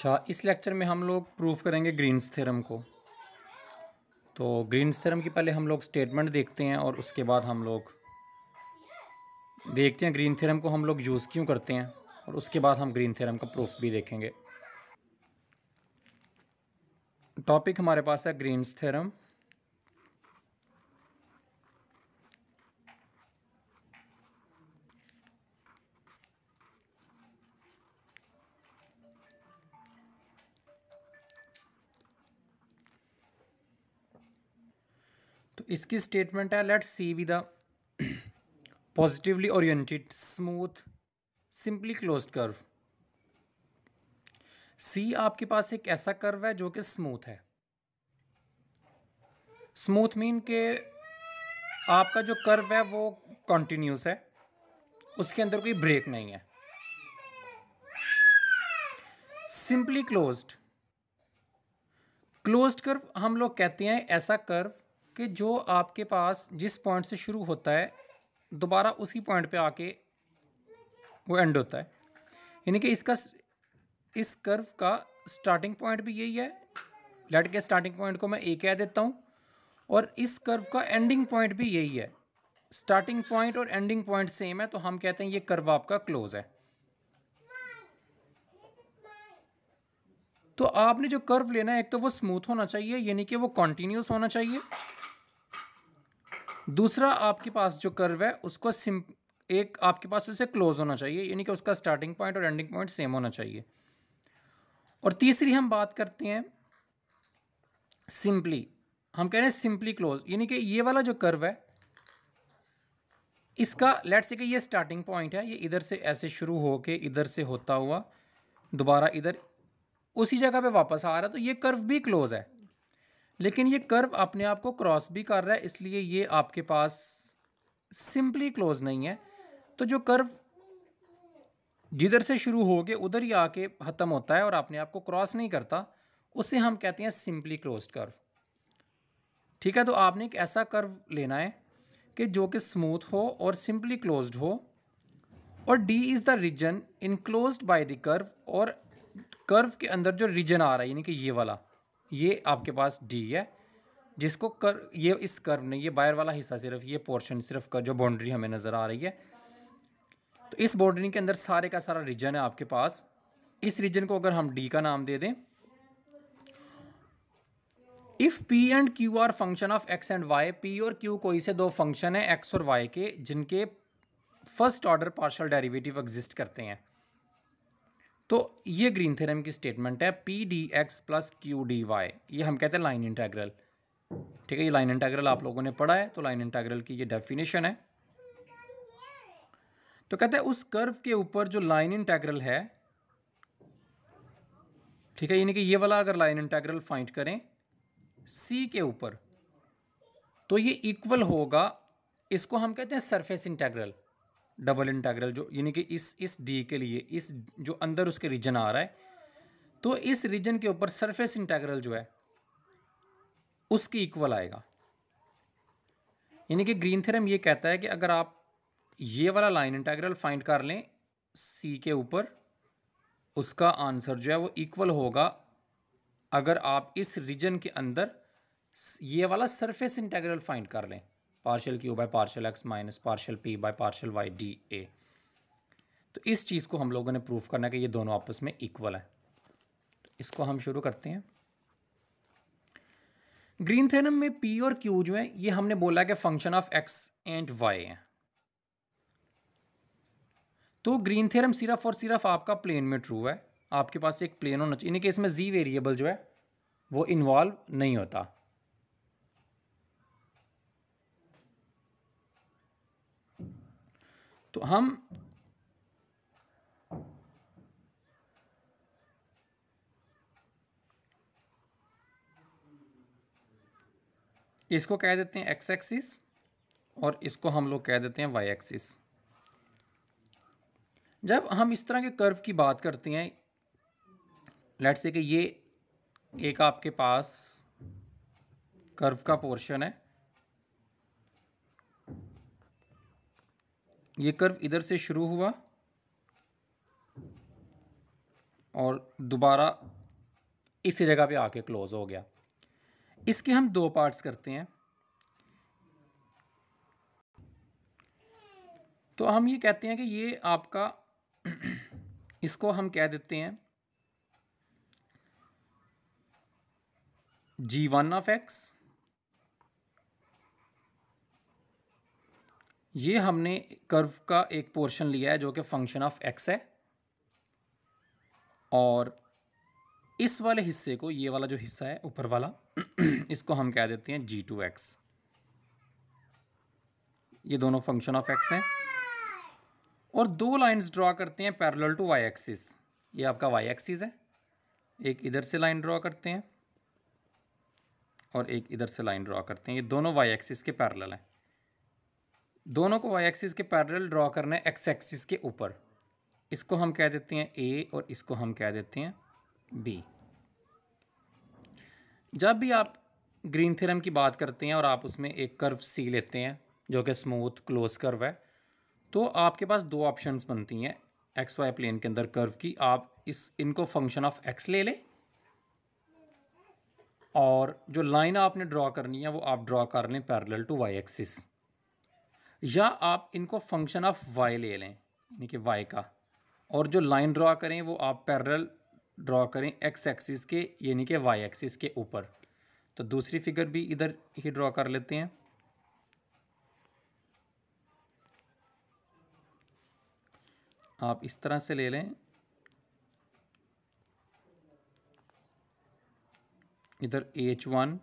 अच्छा, इस लेक्चर में हम लोग प्रूफ करेंगे ग्रीन्स थ्योरम को। तो ग्रीन्स थ्योरम की पहले हम लोग स्टेटमेंट देखते हैं और उसके बाद हम लोग देखते हैं ग्रीन थ्योरम को हम लोग यूज़ क्यों करते हैं, और उसके बाद हम ग्रीन थ्योरम का प्रूफ भी देखेंगे। टॉपिक हमारे पास है ग्रीन्स थ्योरम। तो इसकी स्टेटमेंट है, let's C be the positively oriented smooth simply closed curve. C आपके पास एक ऐसा कर्व है जो कि स्मूथ है। स्मूथ मीन के आपका जो कर्व है वो कॉन्टिन्यूस है, उसके अंदर कोई ब्रेक नहीं है। सिंपली क्लोज्ड, क्लोज्ड कर्व हम लोग कहते हैं ऐसा कर्व कि जो आपके पास जिस पॉइंट से शुरू होता है दोबारा उसी पॉइंट पे आके वो एंड होता है। यानी कि इस कर्व का स्टार्टिंग पॉइंट भी यही है। लेट के स्टार्टिंग पॉइंट को मैं ए कह देता हूँ, और इस कर्व का एंडिंग पॉइंट भी यही है। स्टार्टिंग पॉइंट और एंडिंग पॉइंट सेम है, तो हम कहते हैं ये कर्व आपका क्लोज है। तो आपने जो कर्व लेना है, एक तो वो स्मूथ होना चाहिए, यानी कि वो कॉन्टिन्यूस होना चाहिए। दूसरा, आपके पास जो कर्व है उसको एक आपके पास उसे क्लोज होना चाहिए, यानी कि उसका स्टार्टिंग पॉइंट और एंडिंग पॉइंट सेम होना चाहिए। और तीसरी हम बात करते हैं सिंपली, हम कह रहे हैं सिंपली क्लोज, यानी कि ये वाला जो कर्व है इसका लेट्स से कि ये स्टार्टिंग पॉइंट है, ये इधर से ऐसे शुरू होके इधर से होता हुआ दोबारा इधर उसी जगह पे वापस आ रहा है, तो ये कर्व भी क्लोज है। लेकिन ये कर्व अपने आप को क्रॉस भी कर रहा है, इसलिए ये आपके पास सिंपली क्लोज नहीं है। तो जो कर्व जिधर से शुरू होके उधर ही आके ख़त्म होता है और अपने आप को क्रॉस नहीं करता, उसे हम कहते हैं सिंपली क्लोज्ड कर्व। ठीक है, तो आपने एक ऐसा कर्व लेना है कि जो कि स्मूथ हो और सिंपली क्लोज्ड हो, और D is the region enclosed by the curve, और कर्व के अंदर जो रीजन आ रहा है यानी कि ये वाला, ये आपके पास डी है, जिसको ये इस कर्व ने, ये बाहर वाला हिस्सा सिर्फ ये पोर्शन सिर्फ का जो बाउंड्री हमें नज़र आ रही है, तो इस बाउंड्री के अंदर सारे का सारा रीजन है आपके पास। इस रीजन को अगर हम डी का नाम दे दें, if P and Q are function of X and Y, P और क्यू कोई से दो फंक्शन है एक्स और वाई के जिनके first order partial derivative exist करते हैं, तो ये ग्रीन थ्योरम की स्टेटमेंट है P D X plus Q D Y, ये हम कहते हैं लाइन इंटेग्रल। ठीक है, ये लाइन इंटेग्रल आप लोगों ने पढ़ा है, तो लाइन इंटेग्रल की ये डेफिनेशन है। तो कहते हैं उस कर्व के ऊपर जो लाइन इंटेग्रल है, ठीक है, यानी कि ये वाला अगर लाइन इंटेग्रल फाइंड करें सी के ऊपर, तो ये इक्वल होगा, इसको हम कहते हैं सरफेस इंटेग्रल, डबल इंटेग्रल, जो यानी कि इस डी के लिए इस जो अंदर उसके रीजन आ रहा है, तो इस रीजन के ऊपर सरफेस इंटेग्रल जो है उसके इक्वल आएगा। यानी कि ग्रीन थ्योरम ये कहता है कि अगर आप ये वाला लाइन इंटेग्रल फाइंड कर लें सी के ऊपर, उसका आंसर जो है वो इक्वल होगा अगर आप इस रीजन के अंदर ये वाला सरफेस इंटेग्रल फाइंड कर लें, partial Q by partial X minus partial P by partial Y D A. तो इस चीज़ को हम लोगों ने प्रूफ करना है कि ये दोनों आपस में इक्वल है। तो इसको हम शुरू करते हैं। ग्रीन थ्योरम में पी और क्यू जो है ये हमने बोला कि function of X and Y है। तो ग्रीन थ्योरम सिर्फ और सिर्फ आपका प्लेन में ट्रू है, आपके पास एक प्लेन होना चाहिए, यानी कि इसमें जी वेरिएबल जो है वो इन्वॉल्व नहीं होता। तो हम इसको कह देते हैं एक्स एक्सिस और इसको हम लोग कह देते हैं वाई एक्सिस। जब हम इस तरह के कर्व की बात करते हैं, लेट्स से कि ये एक आपके पास कर्व का पोर्शन है, ये कर्व इधर से शुरू हुआ और दोबारा इसी जगह पे आके क्लोज हो गया। इसके हम दो पार्ट्स करते हैं। तो हम ये कहते हैं कि ये आपका इसको हम कह देते हैं g1 ऑफ x। ये हमने कर्व का एक पोर्शन लिया है जो कि फंक्शन ऑफ x है, और इस वाले हिस्से को, ये वाला जो हिस्सा है ऊपर वाला इसको हम कह देते हैं g2x। ये दोनों फंक्शन ऑफ x हैं, और दो लाइंस ड्रॉ करते हैं पैरेलल टू y एक्सिस। ये आपका y एक्सिस है, एक इधर से लाइन ड्रॉ करते हैं और एक इधर से लाइन ड्रॉ करते हैं। ये दोनों y एक्सिस के पैरेलल हैं। दोनों को y एक्सिस के पैरेलल ड्रॉ करना है x एक्सिस के ऊपर। इसको हम कह देते हैं a और इसको हम कह देते हैं b। जब भी आप ग्रीन थ्योरम की बात करते हैं और आप उसमें एक कर्व c लेते हैं जो कि स्मूथ क्लोज कर्व है, तो आपके पास दो ऑप्शंस बनती हैं एक्स वाई प्लेन के अंदर कर्व की। आप इनको फंक्शन ऑफ x ले लें, और जो लाइन आपने ड्रॉ करनी है वो आप ड्रॉ कर लें पैरेलल टू y एक्सिस, या आप इनको फंक्शन ऑफ y ले लें, यानी कि y का, और जो लाइन ड्रॉ करें वो आप पैरेलल ड्रॉ करें x एक्सिस के, यानी कि y एक्सिस के ऊपर। तो दूसरी फिगर भी इधर ही ड्रॉ कर लेते हैं। आप इस तरह से ले लें, इधर h1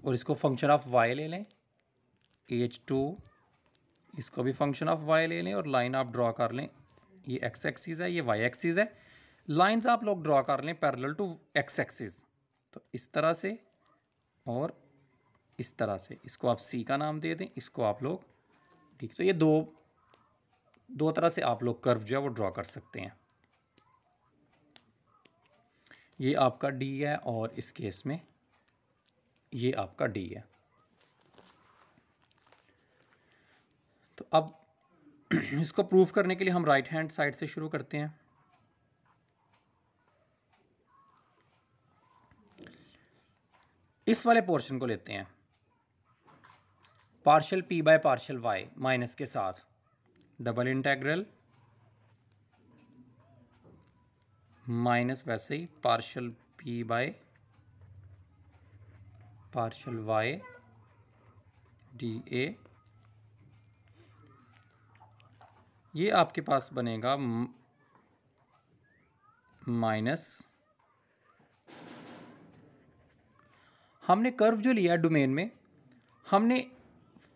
और इसको फंक्शन ऑफ y ले लें, h2 इसको भी फंक्शन ऑफ y ले लें, और लाइन आप ड्रॉ कर लें। ये x एक्सिस है, ये y एक्सिस है। लाइंस आप लोग ड्रॉ कर लें पैरेलल टू x एक्सिस। तो इस तरह से और इस तरह से, इसको आप c का नाम दे दें, इसको आप लोग, ठीक। तो ये दो तरह से आप लोग कर्व जो है वो ड्रॉ कर सकते हैं। ये आपका d है और इस केस में ये आपका d है। तो अब इसको प्रूफ करने के लिए हम राइट हैंड साइड से शुरू करते हैं। इस वाले पोर्शन को लेते हैं, partial p by partial y minus के साथ, डबल इंटेग्रल माइनस वैसे ही partial p by partial y dA। ये आपके पास बनेगा माइनस, हमने कर्व जो लिया डोमेन में, हमने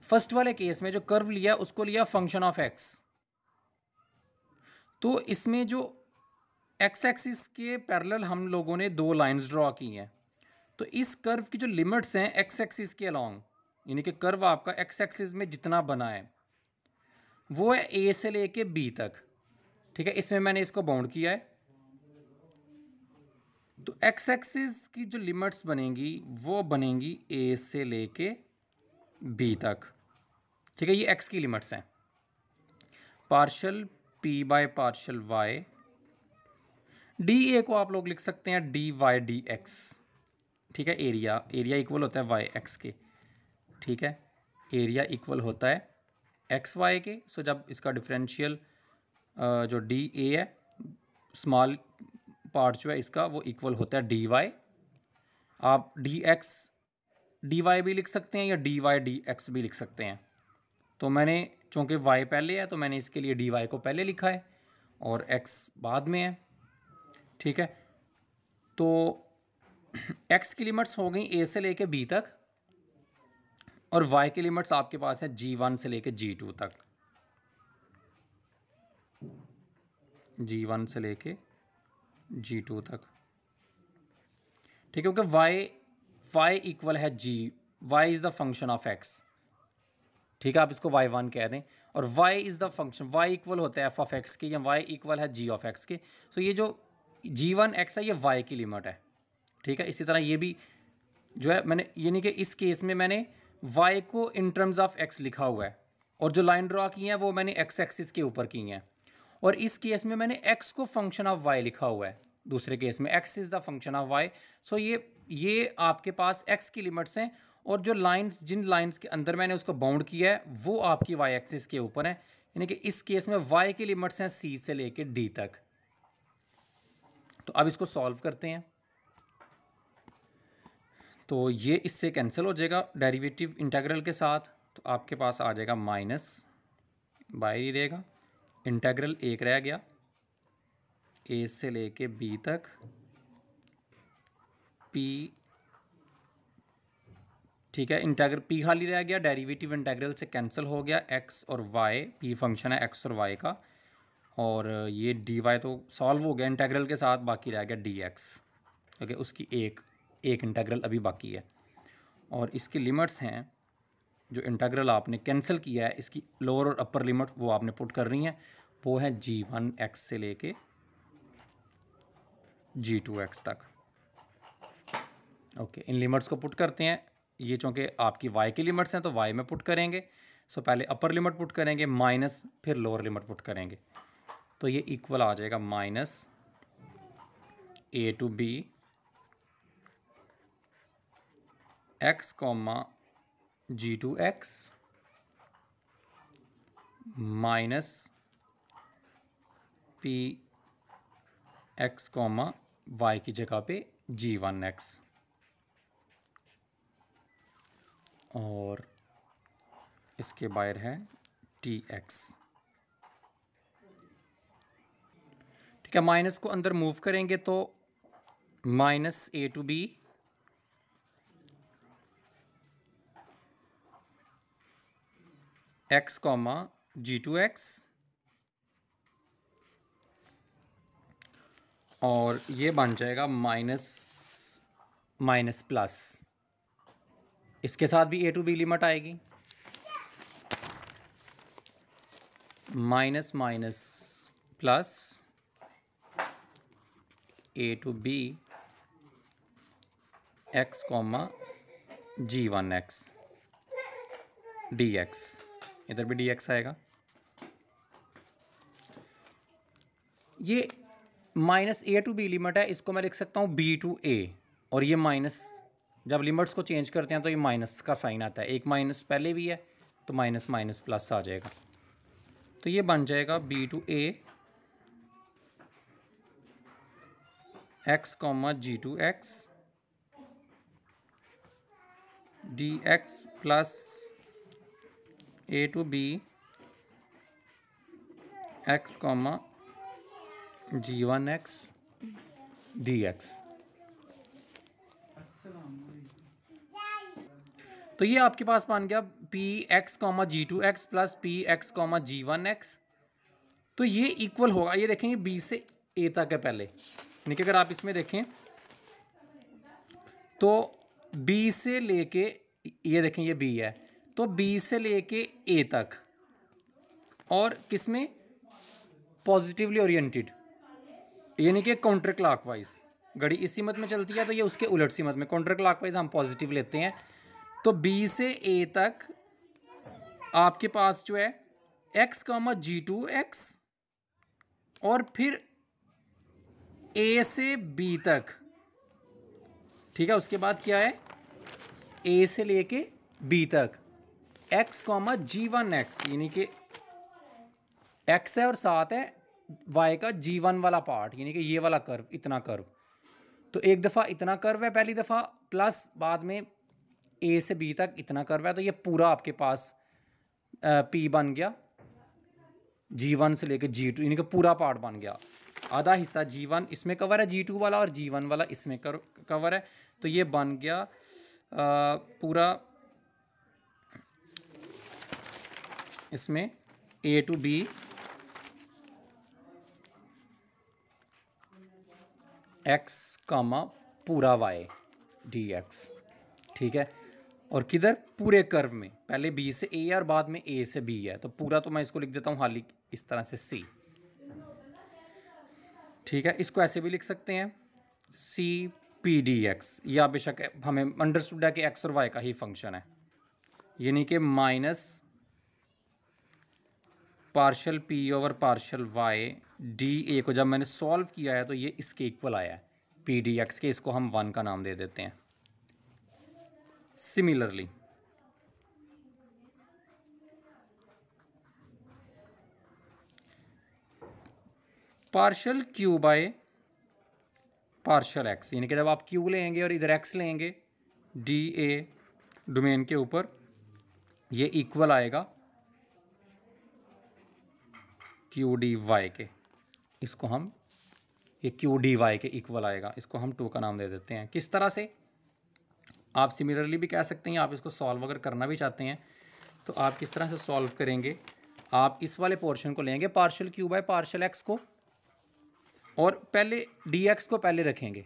फर्स्ट वाले केस में जो कर्व लिया उसको लिया फंक्शन ऑफ x। तो इसमें जो x एक्सिस के पैरेलल हम लोगों ने दो लाइंस ड्रॉ की हैं। तो इस कर्व की जो लिमिट्स हैं x एक्सिस के अलोंग, यानी कि कर्व आपका x एक्सिस में जितना बना है वो है a से लेके b तक, ठीक है। इसमें मैंने इसको बाउंड किया है। तो x एक्सिस की जो लिमिट्स बनेंगी वो बनेंगी a से लेके b तक, ठीक है। ये x की लिमिट्स हैं। Partial p by partial y, dA को आप लोग लिख सकते हैं dy dx, ठीक है। एरिया इक्वल होता है y x के, ठीक है। एरिया इक्वल होता है एक्स वाई के। सो जब इसका डिफरेंशियल जो dA है, स्मॉल पार्ट जो है इसका, वो इक्वल होता है dy। आप dx dy भी लिख सकते हैं या dy dx भी लिख सकते हैं। तो मैंने, चूँकि y पहले है तो मैंने इसके लिए dy को पहले लिखा है और x बाद में है, ठीक है। तो x की लिमिट्स हो गई a से लेके b तक, और y की लिमिट्स आपके पास है g1 से लेके g2 तक, g1 से लेके g2 तक, ठीक है। क्योंकि y इक्वल है g, y is the function of x, ठीक है। आप इसको y1 कह दें, और y is the function, y equal होता है f ऑफ x के, या y इक्वल है g ऑफ x के। तो ये जो g1 x है ये y की लिमिट है, ठीक है। इसी तरह ये भी जो है मैंने, यानी कि इस केस में मैंने y को इन टर्म्स ऑफ x लिखा हुआ है, और जो लाइन ड्रॉ की हैं वो मैंने x एक्सिस के ऊपर की हैं, और इस केस में मैंने x को फंक्शन ऑफ y लिखा हुआ है, दूसरे केस में x is the function of y। सो ये आपके पास x की लिमिट्स हैं, और जो लाइंस, जिन लाइंस के अंदर मैंने उसको बाउंड किया है वो आपकी y एक्सिस के ऊपर है, यानी कि इस केस में y की लिमिट्स हैं c से लेके d तक। तो अब इसको सॉल्व करते हैं, तो ये इससे कैंसिल हो जाएगा डेरिवेटिव इंटीग्रल के साथ, तो आपके पास आ जाएगा माइनस, बाहर ही रहेगा, इंटीग्रल एक रह गया a से लेके b तक, p, ठीक है, इंटीग्रल p खाली रह गया, डेरिवेटिव इंटीग्रल से कैंसिल हो गया, x और y, p फंक्शन है x और y का, और ये dy तो सॉल्व हो गया इंटीग्रल के साथ, बाकी रह गया dx, ओके, उसकी एक इंटीग्रल अभी बाकी है। और इसकी लिमिट्स हैं, जो इंटीग्रल आपने कैंसिल किया है, इसकी लोअर और अपर लिमिट वो आपने पुट कर रही हैं, वो है g1x से लेके g2x तक। ओके, इन लिमिट्स को पुट करते हैं, ये चूँकि आपकी y की लिमिट्स हैं तो y में पुट करेंगे। सो पहले अपर लिमिट पुट करेंगे माइनस, फिर लोअर लिमिट पुट करेंगे, तो ये इक्वल आ जाएगा minus a to b x comma g2x minus p x comma y की जगह पे g1x, और इसके बाहर है dx। ठीक है, माइनस को अंदर मूव करेंगे तो minus a to b x comma g2x, और ये बन जाएगा माइनस माइनस प्लस, इसके साथ भी a to b लिमिट आएगी, minus minus plus a to b x comma g1x dx, इधर भी dx आएगा। ये minus a to b limit है, इसको मैं लिख सकता हूँ b to a, और ये माइनस, जब लिमिट्स को चेंज करते हैं तो ये माइनस का साइन आता है, एक माइनस पहले भी है तो माइनस माइनस प्लस आ जाएगा, तो ये बन जाएगा b to a x comma g2x dx plus a to b x comma g1x dx। तो ये आपके पास बन गया P X comma G two X plus P X comma G one X. तो ये इक्वल होगा, ये देखेंगे बी से ए तक है पहले, यानी कि अगर आप इसमें देखें तो बी से लेके, ये देखें ये बी है, तो बी से लेके ए तक, और किसमें पॉजिटिवली ओरिएंटेड, यानी कि काउंटर क्लॉकवाइज, घड़ी इस सीमत में चलती है तो ये उसके उलट सीमत में, काउंटर क्लॉकवाइज हम पॉजिटिव लेते हैं। तो बी से ए तक आपके पास जो है X comma G two X, और फिर ए से बी तक, ठीक है। उसके बाद क्या है, ए से लेके बी तक x comma G one x, यानी कि एक्स है और साथ है वाई का जी वन वाला पार्ट, यानी कि ये वाला कर्व, इतना कर्व। तो एक दफ़ा इतना कर्व है पहली दफ़ा, प्लस बाद में ए से बी तक इतना कर्व है, तो ये पूरा आपके पास पी बन गया, जी वन से लेके जी टू, यानी कि पूरा पार्ट बन गया। आधा हिस्सा जी वन इसमें कवर है, जी टू वाला, और जी वन वाला इसमें कवर है। तो ये बन गया पूरा इसमें ए टू बी एक्स कामा पूरा वाई डी एक्स, ठीक है। और किधर, पूरे कर्व में, पहले बी से ए है और बाद में ए से बी है, तो पूरा तो मैं इसको लिख देता हूँ हाली इस तरह से सी, ठीक है। इसको ऐसे भी लिख सकते हैं सी पी डी एक्स, या बेशक हमें अंडरस्टूड है कि एक्स और वाई का ही फंक्शन है, यानी कि minus partial P over partial Y D A को जब मैंने सॉल्व किया है तो ये इसके इक्वल आया है पी डी एक्स के, इसको हम 1 का नाम दे देते हैं। Similarly partial Q by partial x, यानी कि जब आप क्यू लेंगे और इधर एक्स लेंगे डी ए डोमेन के ऊपर, ये इक्वल आएगा क्यू डी वाई के, इसको हम ये क्यू डी वाई के इक्वल आएगा, इसको हम 2 का नाम दे देते हैं। किस तरह से आप सिमिलरली भी कह सकते हैं, आप इसको सॉल्व अगर करना भी चाहते हैं तो आप किस तरह से सॉल्व करेंगे, आप इस वाले पोर्शन को लेंगे partial Q by partial x को, और पहले डी एक्स को पहले रखेंगे,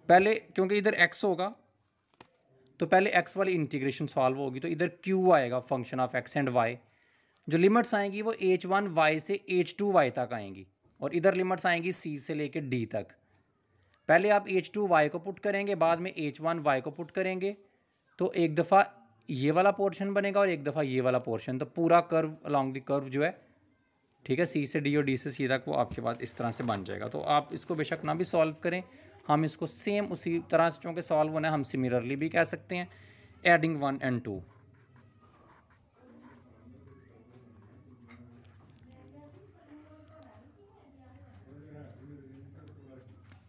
पहले क्योंकि इधर एक्स होगा तो पहले एक्स वाली इंटीग्रेशन सॉल्व होगी, तो इधर क्यू आएगा function of X and Y, जो लिमिट्स आएंगी वो h1 y से h2 y तक आएंगी, और इधर लिमिट्स आएंगी c से लेके d तक। पहले आप h2 y को पुट करेंगे, बाद में h1 y को पुट करेंगे, तो एक दफ़ा ये वाला पोर्शन बनेगा और एक दफ़ा ये वाला पोर्शन, तो पूरा कर्व अलॉन्ग द कर्व जो है, ठीक है, c से d और d से c तक वो आपके पास इस तरह से बन जाएगा। तो आप इसको बेशक ना भी सॉल्व करें, हम इसको सेम उसी तरह से चूँकि सॉल्व होना है, हम सिमिलरली भी कह सकते हैं, एडिंग 1 and 2।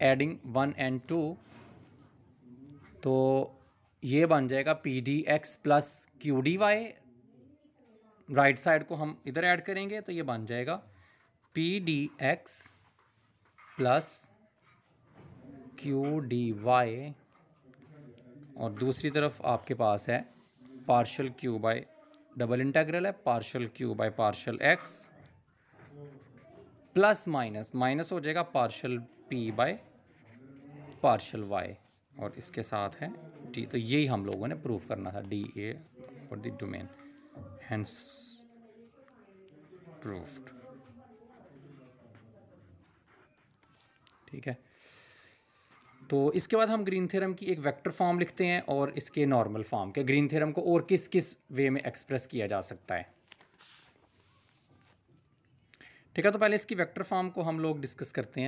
एडिंग 1 and 2, तो ये बन जाएगा P D X plus Q D Y, right side को हम इधर ऐड करेंगे तो ये बन जाएगा P D X plus Q D Y, और दूसरी तरफ आपके पास है partial Q by double integral है partial Q by partial X plus minus minus हो जाएगा partial P by partial Y, और इसके साथ है डी। तो यही हम लोगों ने प्रूव करना था, डी ए और द डोमेन, हेंस प्रूव्ड। ठीक है, तो इसके बाद हम ग्रीन थ्योरम की एक वेक्टर फॉर्म लिखते हैं और इसके नॉर्मल फॉर्म के ग्रीन थ्योरम को और किस किस वे में एक्सप्रेस किया जा सकता है। ठीक है, तो पहले इसकी वेक्टर फॉर्म को हम लोग डिस्कस करते हैं।